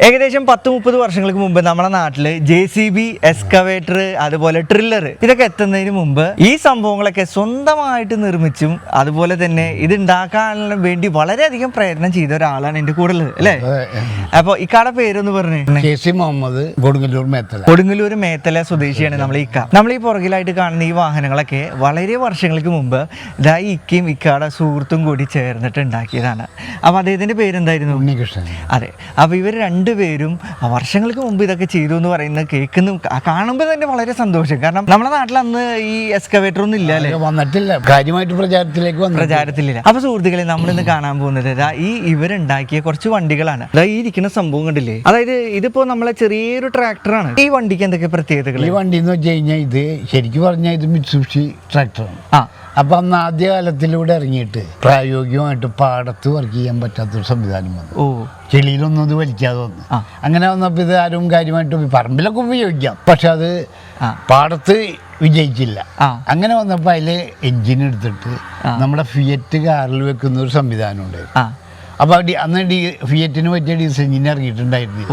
ഏകദേശം 10-30 വർഷങ്ങൾക്ക് മുമ്പ് നമ്മുടെ നാട്ടില് JCB, എക്സ്കവേറ്റർ, അതുപോലെ ട്രില്ലർ ഇതൊക്കെ എത്തുന്നതിന് മുമ്പ് ഈ സംഭവങ്ങളൊക്കെ സ്വന്തമായിട്ട് നിർമ്മിച്ചും അതുപോലെ തന്നെ ഇത് ഉണ്ടാക്കാൻ വേണ്ടി വളരെയധികം പ്രയത്നം ചെയ്ത ഒരാളാണ് എന്റെ കൂടെ ഉള്ളത് അല്ലേ? അപ്പൊ ഇക്കാടെ പേരൊന്ന് പറഞ്ഞു. KC മുഹമ്മദ്, കൊടുങ്ങല്ലൂർ മേത്തല സ്വദേശിയാണ് നമ്മൾ ഈ പുറകിലായിട്ട് കാണുന്ന ഈ വാഹനങ്ങളൊക്കെ വളരെ വർഷങ്ങൾക്ക് മുമ്പ് ഇതാ ഇക്കയും ഇക്കാടെ സുഹൃത്തും കൂടി ചേർന്നിട്ട് ഉണ്ടാക്കിയതാണ്. അപ്പൊ അദ്ദേഹത്തിന്റെ പേരെന്തായിരുന്നു? ഉണ്ണികൃഷ്ണൻ. അതെ. അപ്പൊ ഇവർ രണ്ടുപേരും വർഷങ്ങൾക്ക് മുമ്പ് ഇതൊക്കെ ചെയ്തു എന്ന് പറയുന്നത് കേൾക്കുന്ന കാണുമ്പോൾ തന്നെ വളരെ സന്തോഷം. കാരണം നമ്മുടെ നാട്ടിൽ അന്ന് ഈ എക്സ്കവേറ്റർ ഒന്നും ഇല്ല അല്ലെ, വന്നിട്ടില്ല, കാര്യമായിട്ട് പ്രചാരത്തിലില്ല. അപ്പൊ സുഹൃത്തുക്കളെ, നമ്മളിന്ന് കാണാൻ പോകുന്നത് ഈ ഇവരുണ്ടാക്കിയ കുറച്ച് വണ്ടികളാണ്. ഈ ഇരിക്കുന്ന സംഭവം കണ്ടില്ലേ, അതായത് ഇതിപ്പോ നമ്മളെ ചെറിയൊരു ട്രാക്ടറാണ്. ഈ വണ്ടിക്ക് എന്തൊക്കെ പ്രത്യേകതകൾ? ഈ വണ്ടി എന്ന് വെച്ച് കഴിഞ്ഞാൽ ഇത് ശരിക്കും പറഞ്ഞാൽ ഇത് മിത്സുബിഷി ട്രാക്ടറാണ്. അപ്പൊ അന്ന് ആദ്യകാലത്തിലൂടെ ഇറങ്ങിയിട്ട് പ്രായോഗികമായിട്ട് പാടത്ത് വർക്ക് ചെയ്യാൻ പറ്റാത്തൊരു സംവിധാനം വന്നു. ചെളിയിലൊന്നും അത് വലിക്കാതെ വന്നു. അങ്ങനെ വന്നപ്പോൾ ഇത് ആരും കാര്യമായിട്ട് പറമ്പിലൊക്കെ ഉപയോഗിക്കാം, പക്ഷെ അത് പാടത്ത് വിജയിച്ചില്ല. അങ്ങനെ വന്നപ്പോൾ അതില് എഞ്ചിൻ എടുത്തിട്ട് നമ്മുടെ ഫിയറ്റ് കാറിൽ വെക്കുന്ന ഒരു സംവിധാനം ഉണ്ടായിരുന്നു. അപ്പൊ അന്ന് ഫിയറ്റിന് പറ്റിയ ഡീസൽ എഞ്ചിൻ ഇറങ്ങിയിട്ടുണ്ടായിരുന്നു.